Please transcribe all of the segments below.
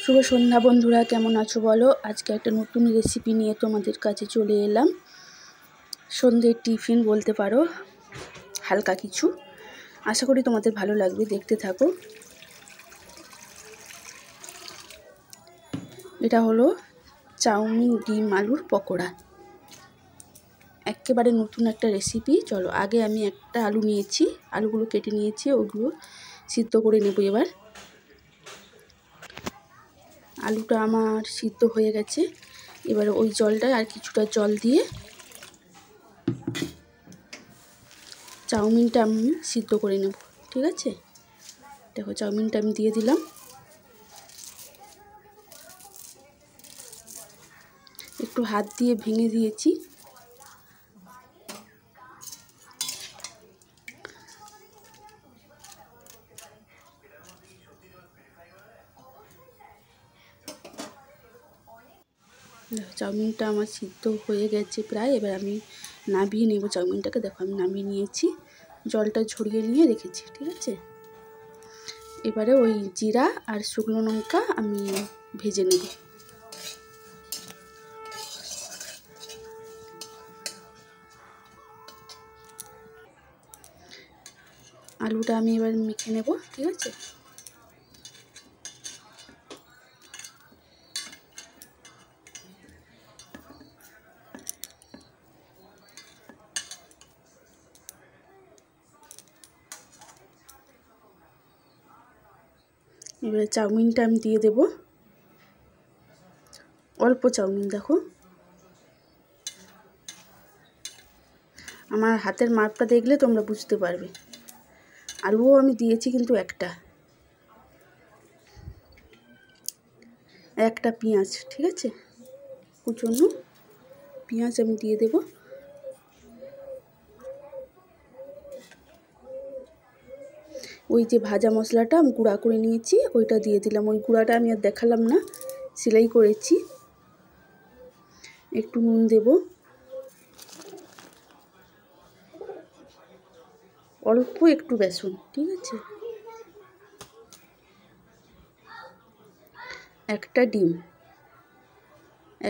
শুভ সন্ধ্যা বন্ধুরা, কেমন আছো বলো। আজকে একটা নতুন রেসিপি নিয়ে তোমাদের কাছে চলে এলাম। সন্ধ্যের টিফিন বলতে পারো, হালকা কিছু। আশা করি তোমাদের ভালো লাগবে, দেখতে থাকো। এটা হলো চাউমিন ডিম আলুর পকোড়া, একেবারে নতুন একটা রেসিপি। চলো, আগে আমি একটা আলু নিয়েছি, আলুগুলো কেটে নিয়েছি, ওগুলো সিদ্ধ করে নেব। এবার আলুটা আমার সিদ্ধ হয়ে গেছে। এবার ওই জলটা আর কিছুটা জল দিয়ে চাউমিনটা আমি সিদ্ধ করে নেব, ঠিক আছে। দেখো, চাউমিনটা আমি দিয়ে দিলাম। একটু হাত দিয়ে ভেঙে দিয়েছি। চাউমিনটা আমার সিদ্ধ হয়ে গেছে প্রায়। এবার আমি নামিয়ে নেব চাউমিনটাকে। দেখো, আমি নামিয়ে নিয়েছি, জলটা ঝরিয়ে নিয়ে রেখেছি, ঠিক আছে। এবারে ওই জিরা আর শুকনো লঙ্কা আমি ভেজে নেব। আলুটা আমি এবার মেখে নেব, ঠিক আছে। এবারে চাউমিনটা আমি দিয়ে দেব। অল্প চাউমিন, দেখো আমার হাতের মাপটা দেখলে তোমরা বুঝতে পারবে। আলুও আমি দিয়েছি কিন্তু একটা পেঁয়াজ, ঠিক আছে, কুচনো পেঁয়াজ আমি দিয়ে দেব। ওই যে ভাজা মশলাটা আমি গুঁড়া করে নিয়েছি, ওইটা দিয়ে দিলাম। ওই গুঁড়াটা আমি আর দেখালাম না, সেলাই করেছি। একটু নুন দেব, অল্প একটু বেসন, ঠিক আছে। একটা ডিম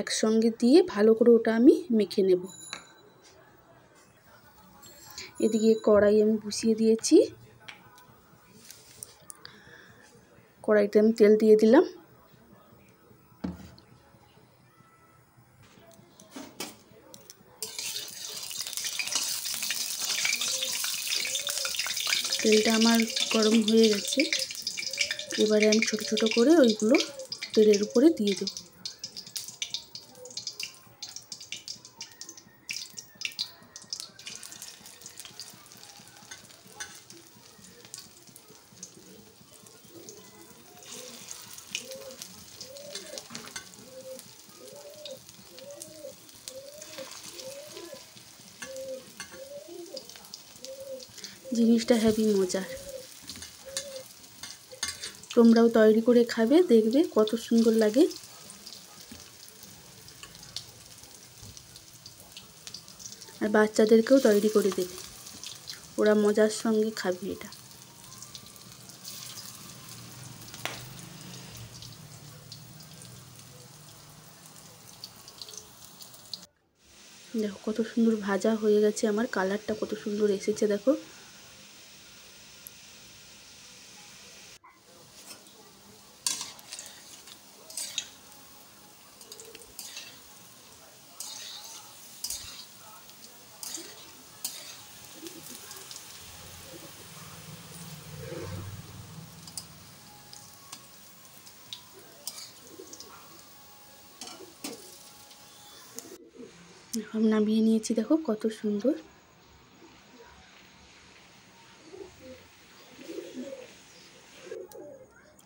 একসঙ্গে দিয়ে ভালো করে ওটা আমি মেখে নেব। এদিকে কড়াই আমি বসিয়ে দিয়েছি, কড়াইতে আমি তেল দিয়ে দিলাম। তেলটা আমার গরম হয়ে গেছে। এবারে আমি ছোট ছোট করে ওইগুলো তেলের উপরে দিয়ে দেব। জিনিসটা হেভি মজার, তোমরাও তৈরি করে খাবে, দেখবে কত সুন্দর লাগে। আর বাচ্চাদেরকেও তৈরি করে দেবে, ওরা মজার সঙ্গে খাবে এটা। দেখো কত সুন্দর ভাজা হয়ে গেছে, আমার কালারটা কত সুন্দর এসেছে, দেখো। আমি নামিয়ে নিয়েছি, দেখো কত সুন্দর।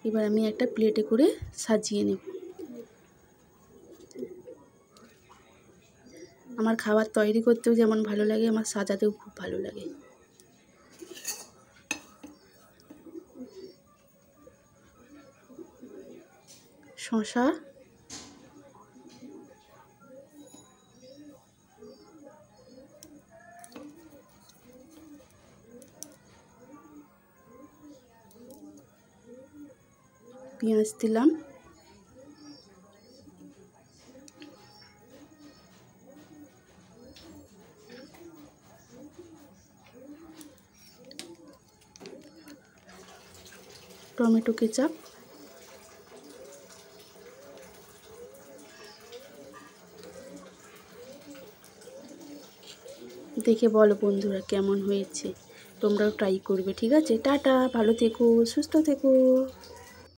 এবার আমি একটা প্লেটে করে সাজিয়ে নেব। আমার খাবার তৈরি করতেও যেমন ভালো লাগে, আমার সাজাতেও খুব ভালো লাগে। শসা, পেঁয়াজ দিলাম, টমেটো কেচাপ। দেখে বলো বন্ধুরা কেমন হয়েছে, তোমরাও ট্রাই করবে। ঠিক আছে, টাটা, ভালো থেকো, সুস্থ থেকো।